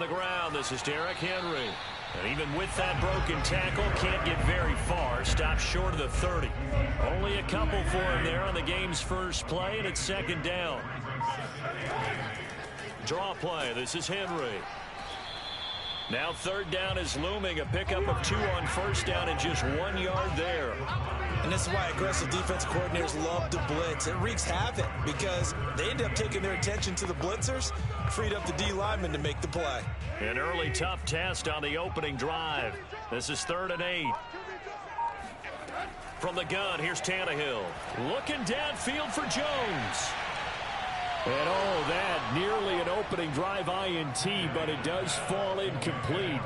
on the ground. This is Derrick Henry. And even with that broken tackle, can't get very far. Stopped short of the 30. Only a couple for him there on the game's first play, and it's second down. Draw play. This is Henry. Now third down is looming. A pickup of 2 on first down and just 1 yard there. And this is why aggressive defense coordinators love to blitz. It wreaks havoc because they end up taking their attention to the blitzers, freed up the D lineman to make the play. An early tough test on the opening drive. This is 3rd and 8. From the gun, here's Tannehill. Looking downfield for Jones. And oh, that nearly an opening drive INT, but it does fall incomplete.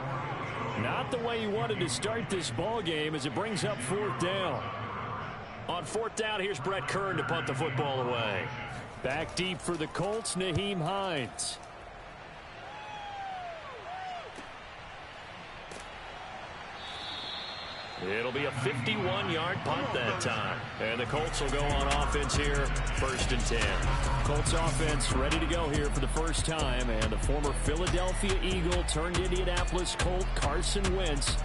Not the way you wanted to start this ball game as it brings up 4th down. On 4th down, here's Brett Kern to punt the football away. Back deep for the Colts, Nyheim Hines. It'll be a 51-yard punt that time. And the Colts will go on offense here, 1st and 10. Colts offense ready to go here for the first time. And the former Philadelphia Eagle turned Indianapolis Colt Carson Wentz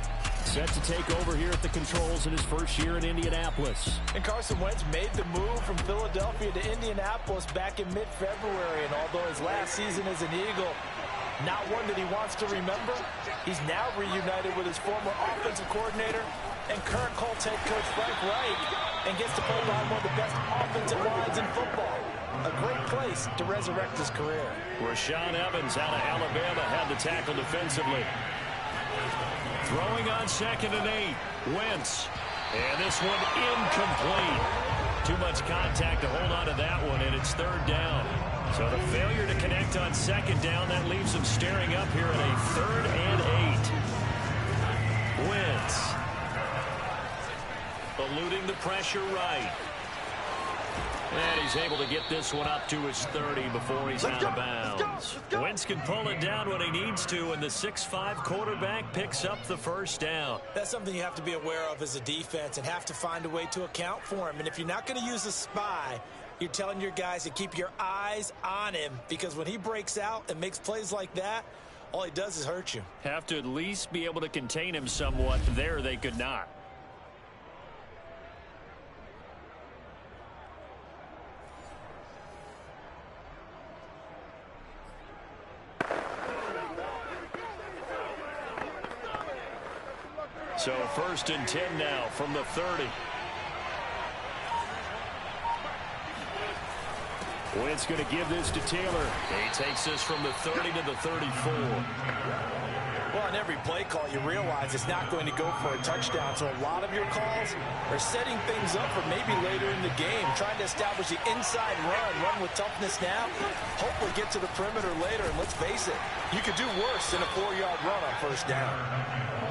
set to take over here at the controls in his first year in Indianapolis. And Carson Wentz made the move from Philadelphia to Indianapolis back in mid-February. And although his last season as an Eagle, not one that he wants to remember, he's now reunited with his former offensive coordinator and current Colts head coach Frank Reich, and gets to play behind one of the best offensive lines in football. A great place to resurrect his career. Rashaan Evans out of Alabama had the tackle defensively. Throwing on 2nd and 8. Wentz. And this one incomplete. Too much contact to hold on to that one, and it's 3rd down. So the failure to connect on 2nd down, that leaves him staring up here at a 3rd and 8. Wentz. Eluding the pressure right. And he's able to get this one up to his 30 before he's out of bounds. Wentz can pull it down when he needs to, and the 6'5" quarterback picks up the 1st down. That's something you have to be aware of as a defense and have to find a way to account for him. And if you're not going to use a spy, you're telling your guys to keep your eyes on him, because when he breaks out and makes plays like that, all he does is hurt you. Have to at least be able to contain him somewhat. There they could not. So 1st and 10 now from the 30. Wentz going to give this to Taylor. He takes this from the 30 to the 34. Well, on every play call, you realize it's not going to go for a touchdown. So a lot of your calls are setting things up for maybe later in the game, trying to establish the inside run with toughness now, hopefully get to the perimeter later. And let's face it, you could do worse than a 4-yard run on 1st down.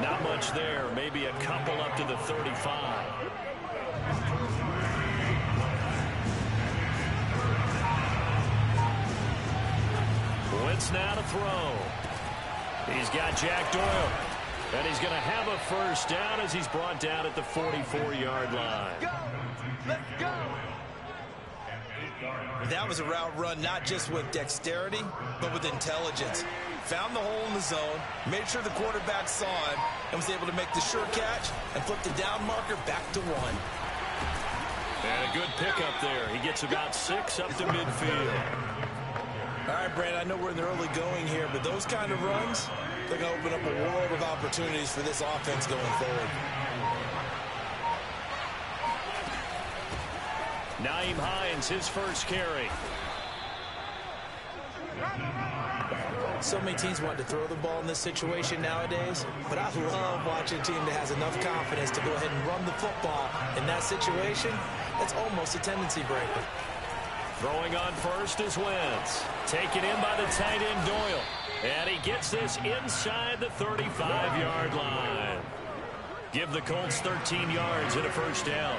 Not much there. Maybe a couple up to the 35. Wentz now to throw. He's got Jack Doyle. And he's going to have a 1st down as he's brought down at the 44-yard line. Let's go. That was a route run not just with dexterity, but with intelligence. Found the hole in the zone, made sure the quarterback saw him, and was able to make the sure catch and flip the down marker back to 1. And a good pickup there. He gets about 6 up to midfield. All right, Brandon, I know we're in the early going here, but those kind of runs, they're going to open up a world of opportunities for this offense going forward. Nyheim Hines, his first carry. So many teams want to throw the ball in this situation nowadays, but I love watching a team that has enough confidence to go ahead and run the football. In that situation, that's almost a tendency breaker. Throwing on first is Wentz. Taken in by the tight end Doyle. And he gets this inside the 35-yard line. Give the Colts 13 yards and a 1st down.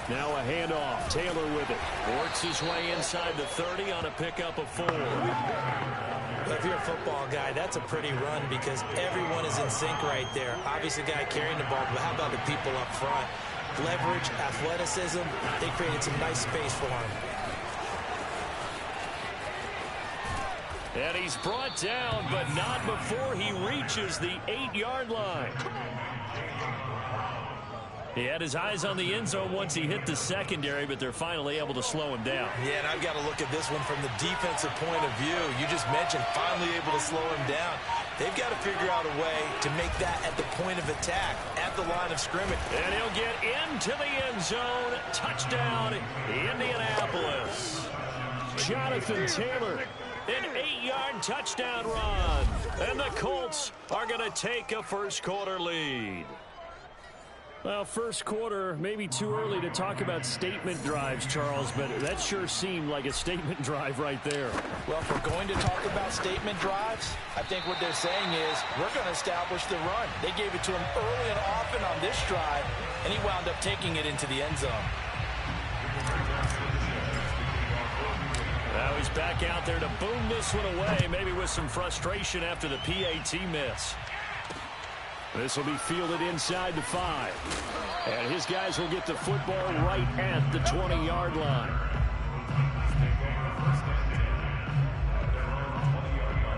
Now a handoff. Taylor with it. Works his way inside the 30 on a pickup of 4. If you're a football guy, that's a pretty run because everyone is in sync right there. Obviously, the guy carrying the ball, but how about the people up front? Leverage, athleticism, they created some nice space for him. And he's brought down, but not before he reaches the 8-yard line. He had his eyes on the end zone once he hit the secondary, but they're finally able to slow him down. Yeah, and I've got to look at this one from the defensive point of view. You just mentioned finally able to slow him down. They've got to figure out a way to make that at the point of attack, at the line of scrimmage. And he'll get into the end zone. Touchdown, Indianapolis. Jonathan Taylor, an 8-yard touchdown run. And the Colts are going to take a first-quarter lead. Well, first quarter, maybe too early to talk about statement drives, Charles, but that sure seemed like a statement drive right there. Well, if we're going to talk about statement drives, I think what they're saying is we're going to establish the run. They gave it to him early and often on this drive, and he wound up taking it into the end zone. Now he's back out there to boom this one away, maybe with some frustration after the PAT miss. This will be fielded inside the 5. And his guys will get the football right at the 20-yard line.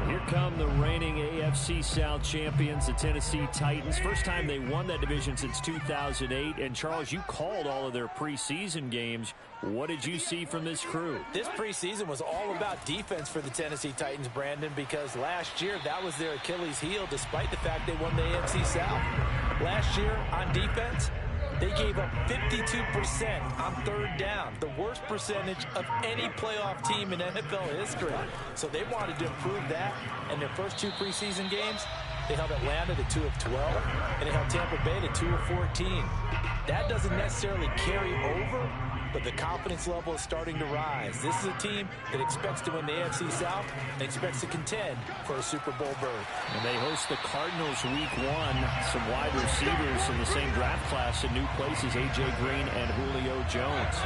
Here come the reigning AFC South champions, the Tennessee Titans. First time they won that division since 2008. And, Charles, you called all of their preseason games. What did you see from this crew? This preseason was all about defense for the Tennessee Titans, Brandon, because last year that was their Achilles heel despite the fact they won the AFC South. Last year on defense, they gave up 52% on third down, the worst percentage of any playoff team in NFL history. So they wanted to improve that, and their first 2 preseason games, they held Atlanta to 2 of 12, and they held Tampa Bay to 2 of 14. That doesn't necessarily carry over, but the confidence level is starting to rise. This is a team that expects to win the AFC South and expects to contend for a Super Bowl berth. And they host the Cardinals week 1. Some wide receivers in the same draft class in new places, A.J. Green and Julio Jones.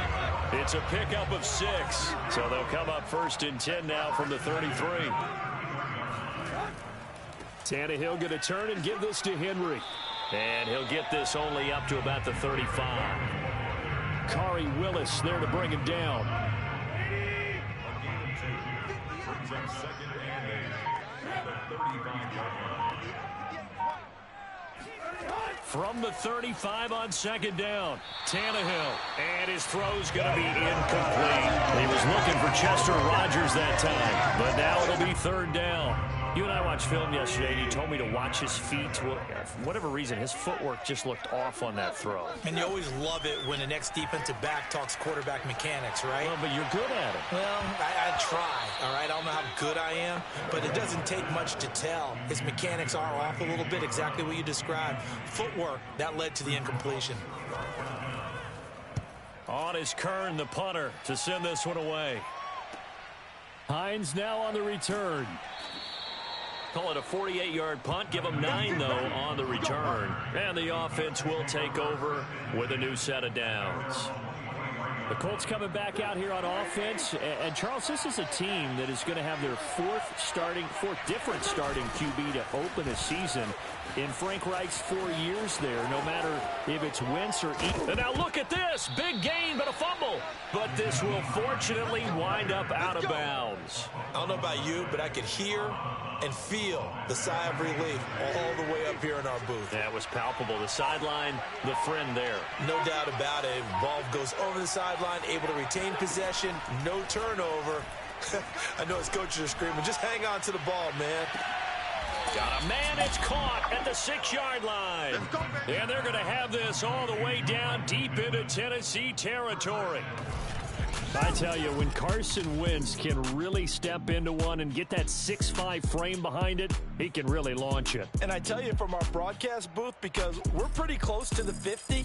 It's a pickup of 6, so they'll come up first and 10 now from the 33. Tannehill going to turn and give this to Henry. And he'll get this only up to about the 35. Kari Willis there to bring him down. From the 35 on second down, Tannehill, and his throw's going to be incomplete. He was looking for Chester Rogers that time, but now it'll be third down. You and I watched film yesterday, and you told me to watch his feet. Well, for whatever reason, his footwork just looked off on that throw. And you always love it when the next defensive back talks quarterback mechanics, right? Well, but you're good at it. Well, I try, all right? I don't know how good I am, but it doesn't take much to tell. His mechanics are off a little bit, exactly what you described. Footwork, that led to the incompletion. On is Kern, the punter, to send this one away. Hines now on the return. Call it a 48-yard punt. Give them 9, though, on the return. And the offense will take over with a new set of downs. The Colts coming back out here on offense. And, Charles, this is a team that is going to have their fourth different starting QB to open a season in Frank Reich's 4 years there, no matter if it's Wentz or Eaton. And now look at this. Big gain, but a fumble. But this will fortunately wind up out of bounds. I don't know about you, but I could hear and feel the sigh of relief all the way up here in our booth. That was palpable. The sideline, the friend there. No doubt about it. Ball goes over the sideline, able to retain possession, no turnover. I know his coaches are screaming, just hang on to the ball, man. Got a man, it's caught at the 6-yard line. And they're going to have this all the way down deep into Tennessee territory. I tell you, when Carson Wentz can really step into one and get that 6'5" frame behind it, he can really launch it. And I tell you from our broadcast booth, because we're pretty close to the 50,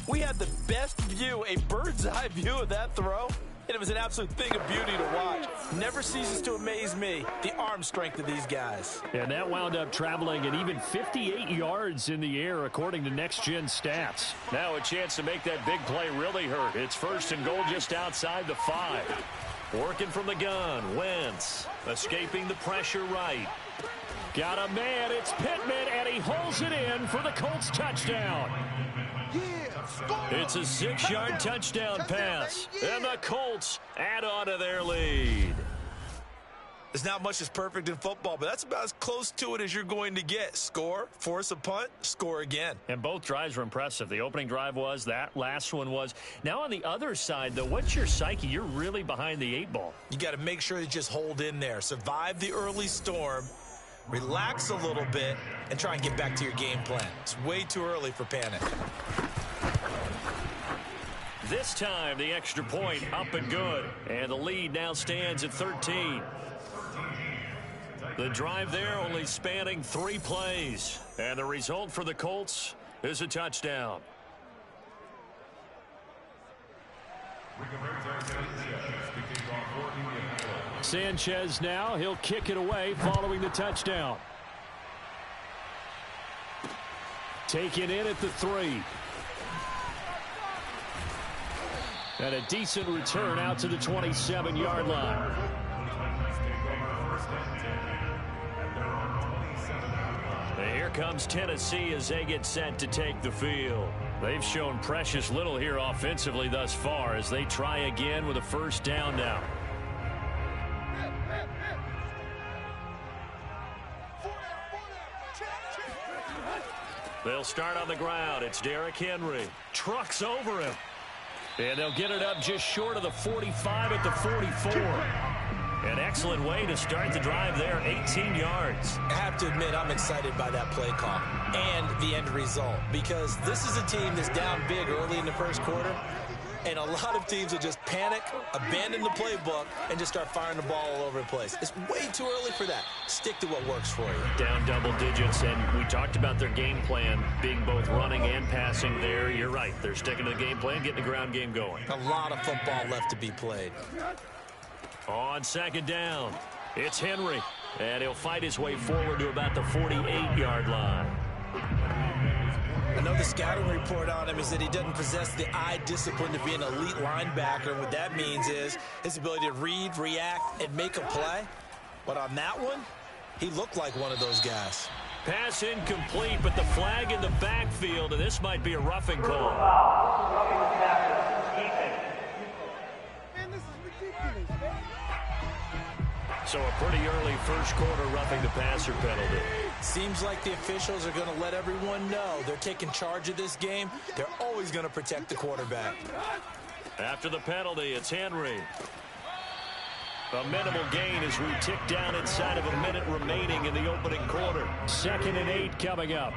we had the best view, a bird's eye view of that throw. And it was an absolute thing of beauty to watch. Never ceases to amaze me, the arm strength of these guys. And that wound up traveling at even 58 yards in the air, according to Next Gen Stats. Now a chance to make that big play really hurt. It's first and goal just outside the 5. Working from the gun, Wentz escaping the pressure right. Got a man, it's Pittman, and he holds it in for the Colts touchdown. It's a 6-yard touchdown pass, and the Colts add on to their lead. There's not much that's perfect in football, but that's about as close to it as you're going to get. Score, force a punt, score again. And both drives were impressive. The opening drive was, that last one was. Now on the other side, though, what's your psyche? You're really behind the 8 ball. You got to make sure you just hold in there. Survive the early storm, relax a little bit, and try and get back to your game plan. It's way too early for panic. This time, the extra point up and good. And the lead now stands at 13. The drive there only spanning 3 plays. And the result for the Colts is a touchdown. Sanchez now. He'll kick it away following the touchdown. Taken in at the 3. And a decent return out to the 27-yard line. Here comes Tennessee as they get set to take the field. They've shown precious little here offensively thus far as they try again with a first down now. They'll start on the ground. It's Derrick Henry. Trucks over him. And they'll get it up just short of the 45 at the 44. An excellent way to start the drive there, 18 yards. I have to admit, I'm excited by that play call and the end result, because this is a team that's down big early in the first quarter, and a lot of teams will just panic, abandon the playbook, and just start firing the ball all over the place. It's way too early for that. Stick to what works for you. Down double digits, and we talked about their game plan being both running and passing there. You're right. They're sticking to the game plan, getting the ground game going. A lot of football left to be played. On second down, it's Henry, and he'll fight his way forward to about the 48-yard line. I know the scouting report on him is that he doesn't possess the eye discipline to be an elite linebacker. And what that means is his ability to read, react, and make a play. But on that one, he looked like one of those guys. Pass incomplete, but the flag in the backfield, and this might be a roughing call. Roughing the passer, defense. Man, this is ridiculous. So a pretty early first quarter roughing the passer penalty. Seems like the officials are going to let everyone know they're taking charge of this game. They're always going to protect the quarterback. After the penalty, it's Henry. A minimal gain as we tick down inside of a minute remaining in the opening quarter. 2nd and 8 coming up.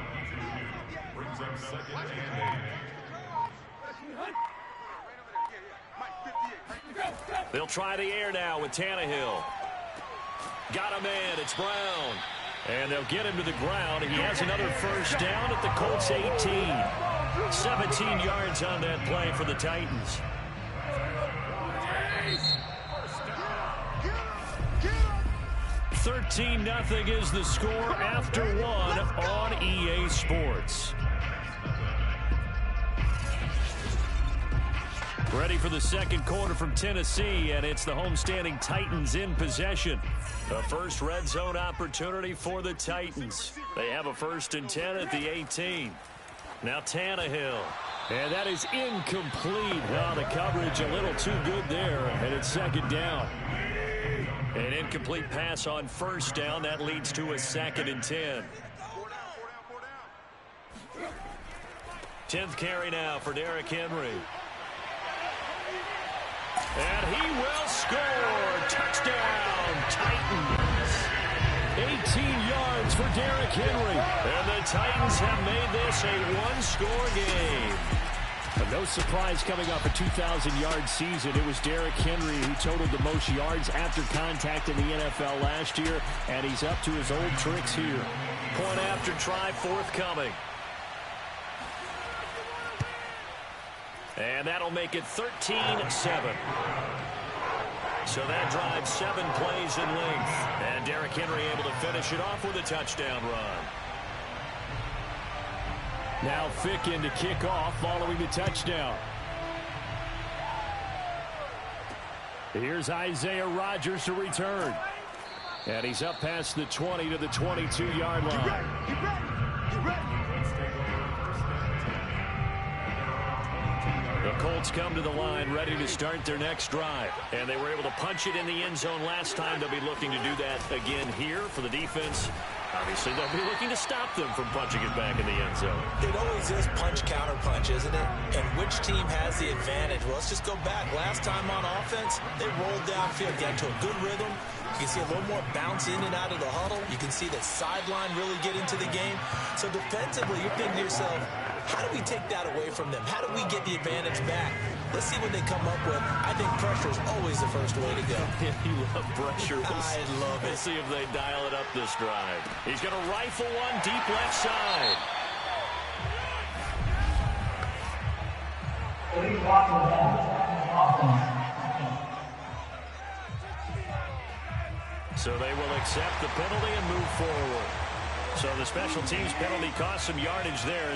They'll try the air now with Tannehill. Got a man. It's Brown. And they'll get him to the ground. He has another first down at the Colts 18. 17 yards on that play for the Titans. 13-0 is the score after 1 on EA Sports. Ready for the second quarter from Tennessee, and it's the homestanding Titans in possession. The first red zone opportunity for the Titans. They have a 1st and 10 at the 18. Now Tannehill. And that is incomplete. Oh, the coverage a little too good there, and it's 2nd down. An incomplete pass on 1st down. That leads to a 2nd and 10. 10th carry now for Derrick Henry. And he will score. Touchdown, Titans. 18 yards for Derrick Henry. And the Titans have made this a one-score game. But no surprise coming off a 2,000-yard season. It was Derrick Henry who totaled the most yards after contact in the NFL last year, and he's up to his old tricks here. Point after try forthcoming. And that'll make it 13-7. So that drives 7 plays in length. And Derrick Henry able to finish it off with a touchdown run. Now Ficken to kick off following the touchdown. Here's Isaiah Rodgers to return. And he's up past the 20 to the 22-yard line. Get ready. The Colts come to the line ready to start their next drive. And they were able to punch it in the end zone last time. They'll be looking to do that again here for the defense. Obviously, they'll be looking to stop them from punching it back in the end zone. It always is punch-counter-punch, isn't it? And which team has the advantage? Well, let's just go back. Last time on offense, they rolled downfield, got to a good rhythm. You can see a little more bounce in and out of the huddle. You can see the sideline really get into the game. So defensively, you're thinking to yourself, how do we take that away from them? How do we get the advantage back? Let's see what they come up with. I think pressure is always the first way to go. You love pressure. I love it. We'll see if they dial it up this drive. He's going to rifle one deep left side. So they will accept the penalty and move forward. So the special teams penalty cost some yardage there.